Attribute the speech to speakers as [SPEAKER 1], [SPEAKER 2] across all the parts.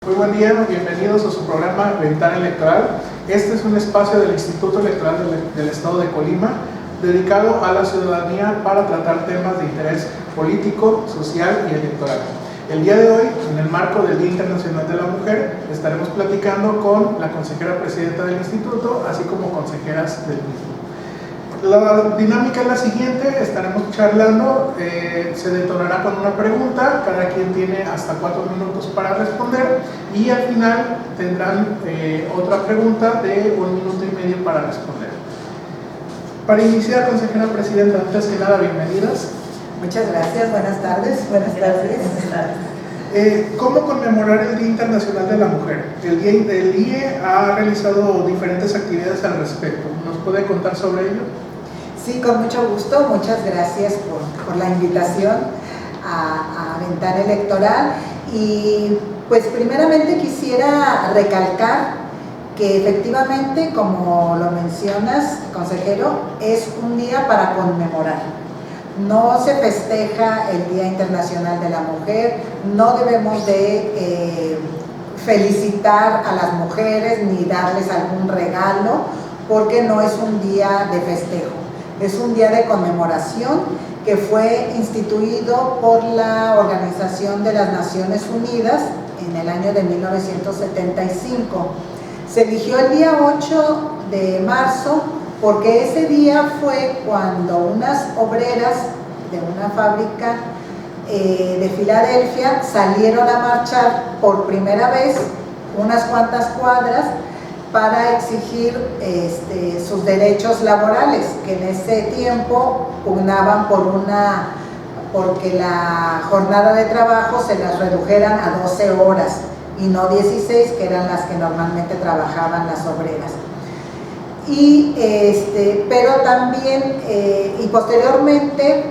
[SPEAKER 1] Muy buen día, bienvenidos a su programa Ventana Electoral. Este es un espacio del Instituto Electoral del Estado de Colima dedicado a la ciudadanía para tratar temas de interés político, social y electoral. El día de hoy, en el marco del Día Internacional de la Mujer, estaremos platicando con la consejera presidenta del instituto, así como consejeras del mismo. La dinámica es la siguiente: estaremos charlando, se detonará con una pregunta, cada quien tiene hasta 4 minutos para responder y al final tendrán otra pregunta de 1 minuto y medio para responder. Para iniciar, consejera presidenta, antes que nada, bienvenidas.
[SPEAKER 2] Muchas gracias, buenas tardes. Buenas tardes.
[SPEAKER 1] ¿Cómo conmemorar el Día Internacional de la Mujer? El IE ha realizado diferentes actividades al respecto. ¿Nos puede contar sobre ello?
[SPEAKER 2] Sí, con mucho gusto. Muchas gracias por la invitación a Ventana Electoral. Y pues primeramente quisiera recalcar que efectivamente, como lo mencionas, consejero, es un día para conmemorar. No se festeja el Día Internacional de la Mujer, no debemos de felicitar a las mujeres ni darles algún regalo, porque no es un día de festejo, es un día de conmemoración que fue instituido por la Organización de las Naciones Unidas en el año de 1975. Se eligió el día 8 de marzo porque ese día fue cuando unas obreras de una fábrica de Filadelfia salieron a marchar por primera vez unas cuantas cuadras para exigir sus derechos laborales, que en ese tiempo pugnaban porque la jornada de trabajo se las redujeran a 12 horas y no 16, que eran las que normalmente trabajaban las obreras. Pero también y posteriormente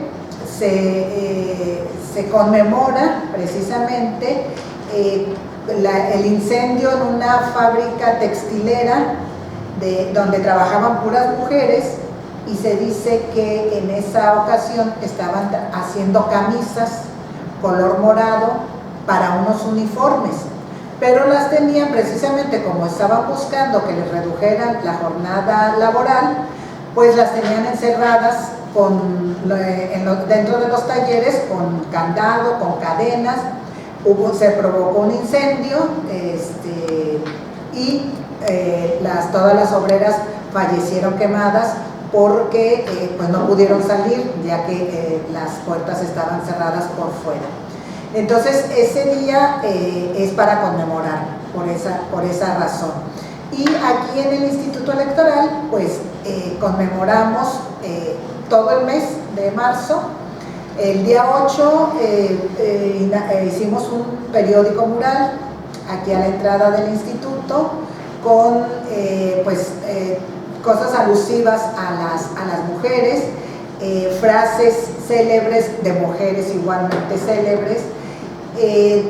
[SPEAKER 2] se conmemora precisamente el incendio en una fábrica textilera donde trabajaban puras mujeres, y se dice que en esa ocasión estaban haciendo camisas color morado para unos uniformes, pero las tenían precisamente como estaban buscando que les redujeran la jornada laboral, pues las tenían encerradas dentro de los talleres con candado, con cadenas. Se provocó un incendio y todas las obreras fallecieron quemadas porque pues no pudieron salir, ya que las puertas estaban cerradas por fuera. Entonces ese día es para conmemorar por esa razón. Y aquí en el Instituto Electoral pues conmemoramos todo el mes de marzo. El día 8 hicimos un periódico mural aquí a la entrada del instituto con cosas alusivas a las mujeres, frases célebres de mujeres igualmente célebres.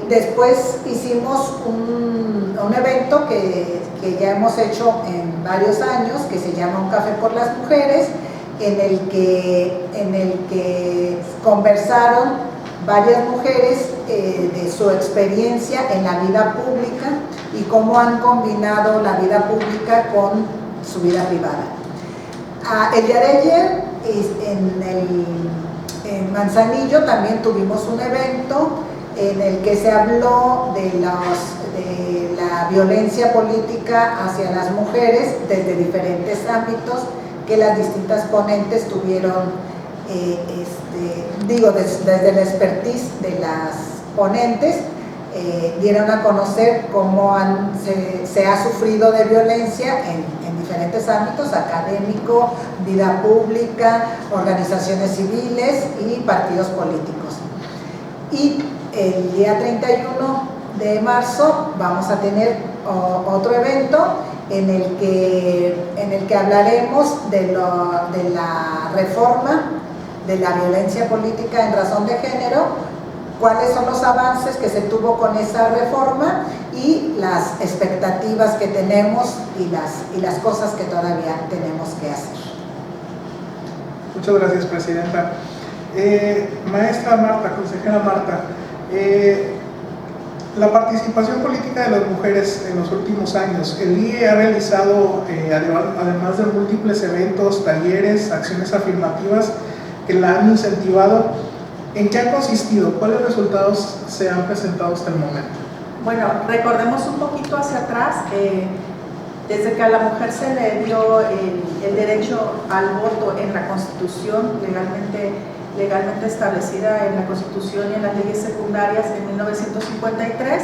[SPEAKER 2] Después hicimos un evento que ya hemos hecho en varios años, que se llama Un Café por las Mujeres, en el que conversaron varias mujeres de su experiencia en la vida pública y cómo han combinado la vida pública con su vida privada. El día de ayer en Manzanillo también tuvimos un evento en el que se habló de la violencia política hacia las mujeres desde diferentes ámbitos, que las distintas ponentes tuvieron, desde el expertise de las ponentes, dieron a conocer cómo se ha sufrido de violencia en diferentes ámbitos: académico, vida pública, organizaciones civiles y partidos políticos. Y el día 31 de marzo vamos a tener otro evento en el que hablaremos de la reforma de la violencia política en razón de género, cuáles son los avances que se tuvo con esa reforma y las expectativas que tenemos y las cosas que todavía tenemos que hacer.
[SPEAKER 1] Muchas gracias, presidenta. Maestra Marta, consejera Marta, La participación política de las mujeres en los últimos años. El IE ha realizado, además de múltiples eventos, talleres, acciones afirmativas que la han incentivado. ¿En qué ha consistido? ¿Cuáles resultados se han presentado hasta el momento?
[SPEAKER 2] Bueno, recordemos un poquito hacia atrás. Desde que a la mujer se le dio el derecho al voto en la Constitución, legalmente establecida en la Constitución y en las leyes secundarias en 1953,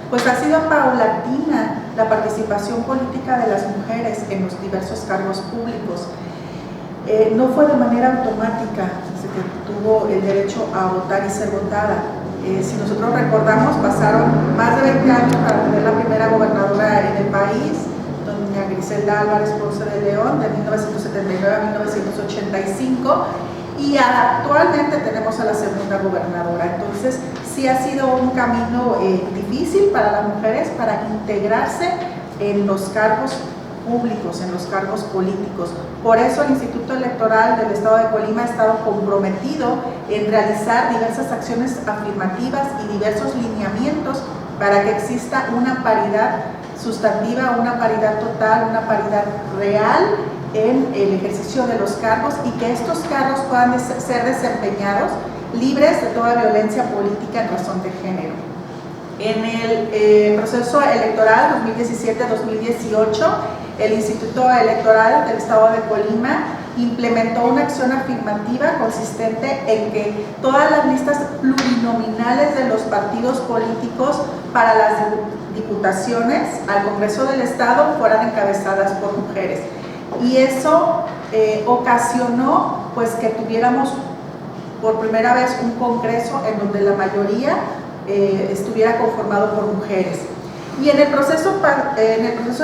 [SPEAKER 2] pues ha sido paulatina la participación política de las mujeres en los diversos cargos públicos. No fue de manera automática desde que tuvo el derecho a votar y ser votada. Si nosotros recordamos, pasaron más de 20 años para tener la primera gobernadora en el país, doña Griselda Álvarez Ponce de León, de 1979 a 1985, y actualmente tenemos a la segunda gobernadora. Entonces sí ha sido un camino difícil para las mujeres para integrarse en los cargos públicos, en los cargos políticos. Por eso el Instituto Electoral del Estado de Colima ha estado comprometido en realizar diversas acciones afirmativas y diversos lineamientos para que exista una paridad sustantiva, una paridad total, una paridad real en el ejercicio de los cargos, y que estos cargos puedan ser desempeñados libres de toda violencia política en razón de género. En el proceso electoral 2017-2018, el Instituto Electoral del Estado de Colima implementó una acción afirmativa consistente en que todas las listas plurinominales de los partidos políticos para las diputaciones al Congreso del Estado fueran encabezadas por mujeres. Y eso ocasionó pues que tuviéramos por primera vez un congreso en donde la mayoría estuviera conformado por mujeres. Y en el proceso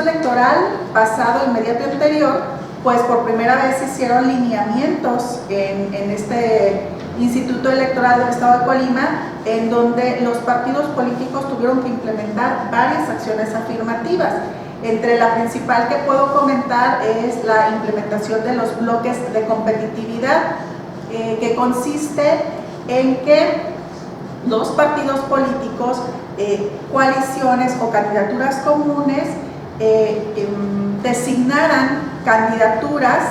[SPEAKER 2] electoral pasado, inmediato anterior, pues por primera vez se hicieron lineamientos en este Instituto Electoral del Estado de Colima, en donde los partidos políticos tuvieron que implementar varias acciones afirmativas. Entre la principal que puedo comentar es la implementación de los bloques de competitividad, que consiste en que los partidos políticos, coaliciones o candidaturas comunes designaran candidaturas,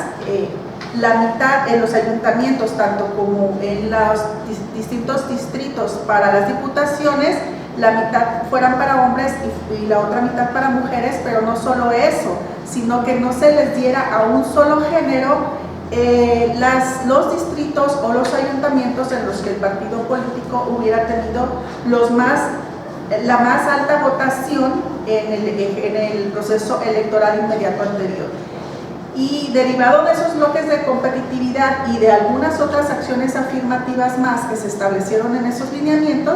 [SPEAKER 2] la mitad en los ayuntamientos, tanto como en los distintos distritos para las diputaciones, la mitad fueran para hombres y la otra mitad para mujeres, pero no solo eso, sino que no se les diera a un solo género los distritos o los ayuntamientos en los que el partido político hubiera tenido la más alta votación en el proceso electoral inmediato anterior. Y derivado de esos bloques de competitividad y de algunas otras acciones afirmativas más que se establecieron en esos lineamientos,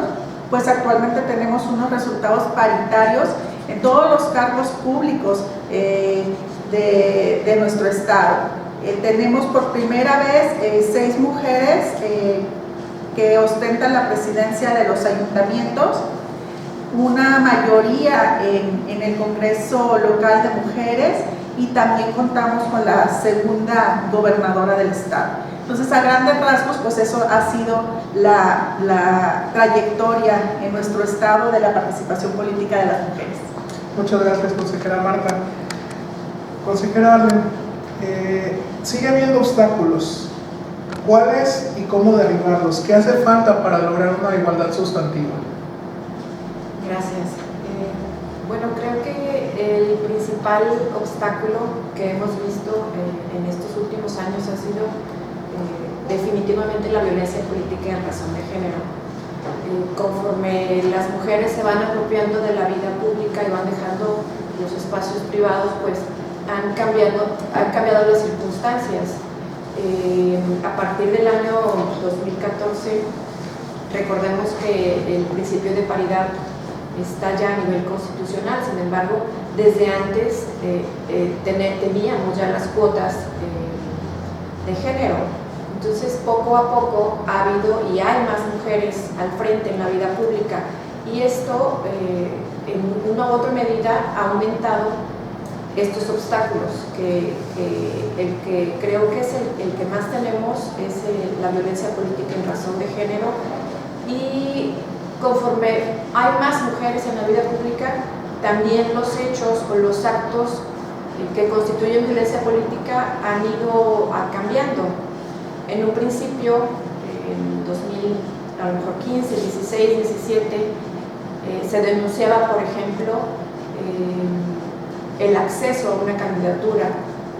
[SPEAKER 2] pues actualmente tenemos unos resultados paritarios en todos los cargos públicos de nuestro estado. Tenemos por primera vez 6 mujeres que ostentan la presidencia de los ayuntamientos, una mayoría en el Congreso Local de Mujeres, y también contamos con la segunda gobernadora del estado. Entonces, a grandes rasgos, pues eso ha sido la trayectoria en nuestro estado de la participación política de las mujeres.
[SPEAKER 1] Muchas gracias, consejera Marta. Consejera Arlen, sigue habiendo obstáculos. ¿Cuáles y cómo derribarlos? ¿Qué hace falta para lograr una igualdad sustantiva?
[SPEAKER 3] Gracias. Bueno, creo que el principal obstáculo que hemos visto en estos últimos años ha sido definitivamente la violencia política en razón de género. Conforme las mujeres se van apropiando de la vida pública y van dejando los espacios privados, pues han cambiado las circunstancias. A partir del año 2014, recordemos que el principio de paridad está ya a nivel constitucional. Sin embargo, desde antes teníamos ya las cuotas de género. Entonces, poco a poco ha habido y hay más mujeres al frente en la vida pública, y esto en una u otra medida ha aumentado estos obstáculos, que el que creo que es el que más tenemos es la violencia política en razón de género. Y conforme hay más mujeres en la vida pública, también los hechos o los actos que constituyen violencia política han ido cambiando. En un principio, en 2000, a lo mejor 15, 16, 17, se denunciaba, por ejemplo, el acceso a una candidatura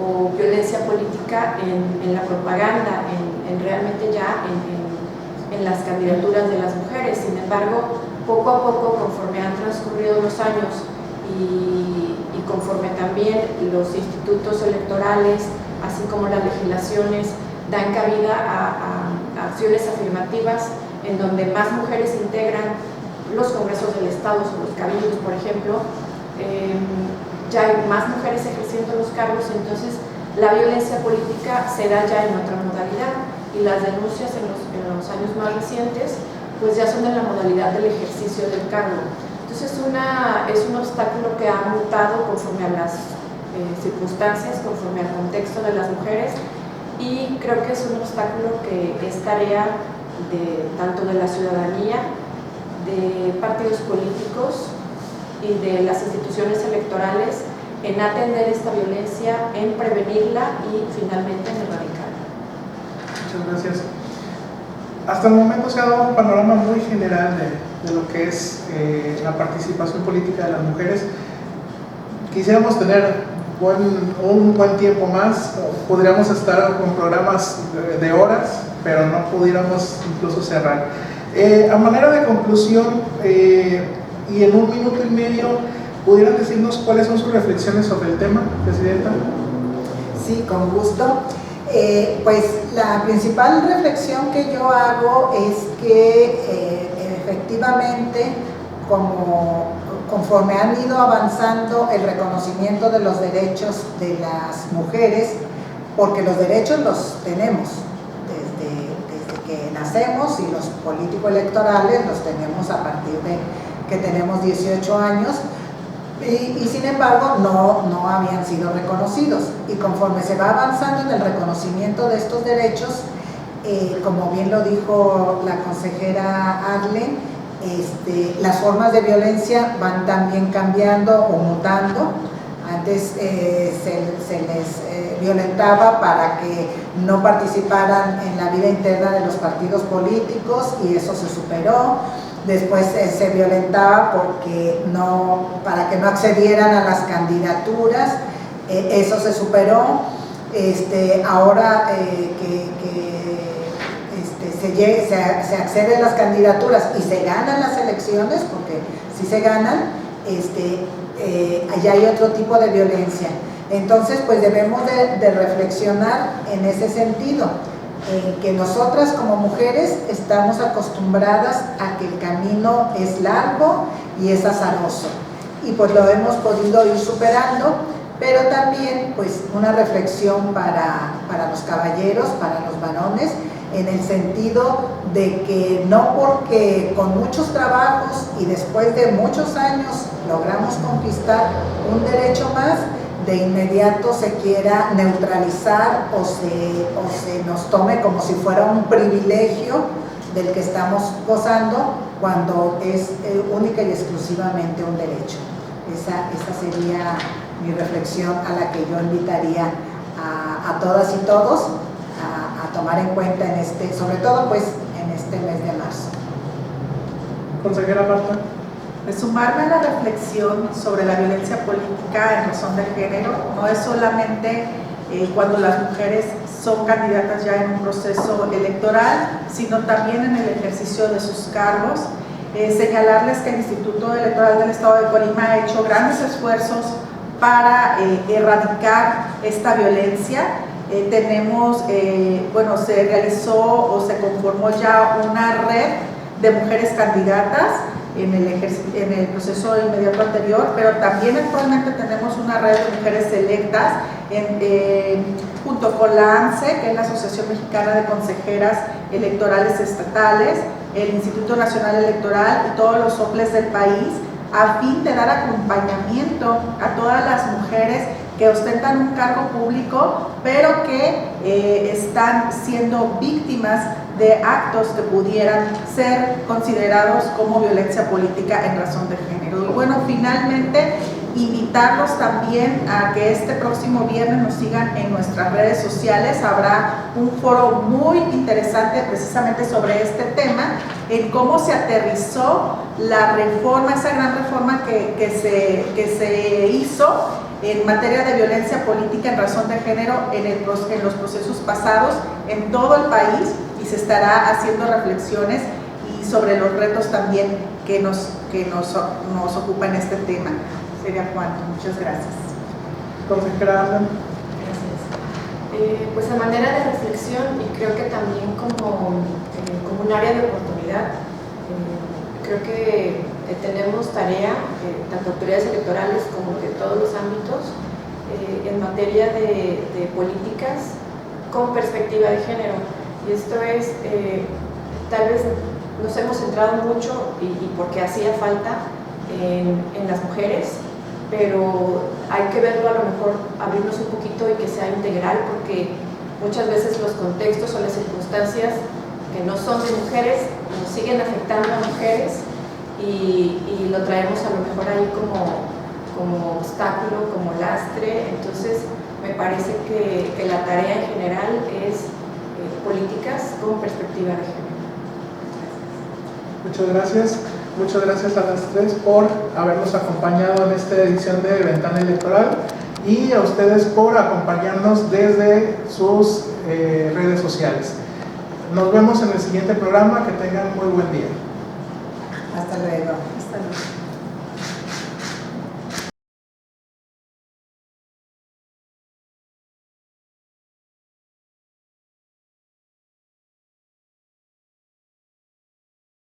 [SPEAKER 3] o violencia política en la propaganda, en realmente ya en las candidaturas de las mujeres. Sin embargo, poco a poco, conforme han transcurrido los años y conforme también los institutos electorales, así como las legislaciones, dan cabida a acciones afirmativas en donde más mujeres integran los congresos del Estado o los cabildos, por ejemplo, ya hay más mujeres ejerciendo los cargos, entonces la violencia política se da ya en otra modalidad y las denuncias en los años más recientes pues ya son en la modalidad del ejercicio del cargo. Entonces es un obstáculo que ha mutado conforme a las circunstancias, conforme al contexto de las mujeres, y creo que es un obstáculo que es tarea tanto de la ciudadanía, de partidos políticos y de las instituciones electorales en atender esta violencia, en prevenirla y finalmente en erradicarla.
[SPEAKER 1] Muchas gracias. Hasta el momento se ha dado un panorama muy general de lo que es la participación política de las mujeres. Quisiéramos tener un buen tiempo más, podríamos estar con programas de horas, pero no pudiéramos incluso cerrar. A manera de conclusión, y en 1 minuto y medio, ¿pudieran decirnos cuáles son sus reflexiones sobre el tema, Presidenta?
[SPEAKER 2] Sí, con gusto. Pues la principal reflexión que yo hago es que efectivamente, conforme han ido avanzando el reconocimiento de los derechos de las mujeres, porque los derechos los tenemos desde que nacemos y los político-electorales los tenemos a partir de que tenemos 18 años, y sin embargo no habían sido reconocidos, y conforme se va avanzando en el reconocimiento de estos derechos, como bien lo dijo la consejera Arlen, las formas de violencia van también cambiando o mutando. Antes se les violentaba para que no participaran en la vida interna de los partidos políticos, y eso se superó. Después se violentaba para que no accedieran a las candidaturas, eso se superó. Ahora se accede a las candidaturas y se ganan las elecciones, porque si se ganan, allá hay otro tipo de violencia. Entonces, pues debemos de reflexionar en ese sentido, en que nosotras como mujeres estamos acostumbradas a que el camino es largo y es azaroso, y pues lo hemos podido ir superando, pero también pues una reflexión para los caballeros, para los varones, en el sentido de que no porque con muchos trabajos y después de muchos años logramos conquistar un derecho más, de inmediato se quiera neutralizar o se nos tome como si fuera un privilegio del que estamos gozando, cuando es única y exclusivamente un derecho. Esa sería mi reflexión, a la que yo invitaría a todas y todos a tomar en cuenta sobre todo pues en este mes de marzo.
[SPEAKER 1] Consejera Marta.
[SPEAKER 4] Pues sumarme a la reflexión sobre la violencia política en razón de género, no es solamente cuando las mujeres son candidatas ya en un proceso electoral, sino también en el ejercicio de sus cargos. Señalarles que el Instituto Electoral del Estado de Colima ha hecho grandes esfuerzos para erradicar esta violencia. Se realizó o se conformó ya una red de mujeres candidatas en el proceso inmediato anterior, pero también actualmente tenemos una red de mujeres electas junto con la ANSE, que es la Asociación Mexicana de Consejeras Electorales Estatales, el Instituto Nacional Electoral y todos los soples del país, a fin de dar acompañamiento a todas las mujeres que ostentan un cargo público, pero que están siendo víctimas de actos que pudieran ser considerados como violencia política en razón de género. Y bueno, finalmente, invitarlos también a que este próximo viernes nos sigan en nuestras redes sociales. Habrá un foro muy interesante precisamente sobre este tema, en cómo se aterrizó la reforma, esa gran reforma que se hizo en materia de violencia política en razón de género en los procesos pasados en todo el país, y se estará haciendo reflexiones y sobre los retos también que nos ocupan este tema. Sería cuanto. Muchas gracias.
[SPEAKER 1] Consejera Ana.
[SPEAKER 3] Gracias. Pues a manera de reflexión, y creo que también como un área de oportunidad, creo que tenemos tarea, tanto autoridades electorales como de todos los ámbitos, en materia de políticas con perspectiva de género. Y esto es, tal vez nos hemos centrado mucho, y porque hacía falta, en las mujeres, pero hay que verlo, a lo mejor abrirnos un poquito y que sea integral, porque muchas veces los contextos o las circunstancias que no son de mujeres nos siguen afectando a mujeres, y lo traemos a lo mejor ahí como obstáculo, como lastre. Entonces me parece que la tarea en general es políticas con perspectiva de género.
[SPEAKER 1] Muchas gracias. Muchas gracias a las tres por habernos acompañado en esta edición de Ventana Electoral, y a ustedes por acompañarnos desde sus redes sociales. Nos vemos en el siguiente programa. Que tengan muy buen día.
[SPEAKER 2] Hasta luego.
[SPEAKER 4] Hasta luego.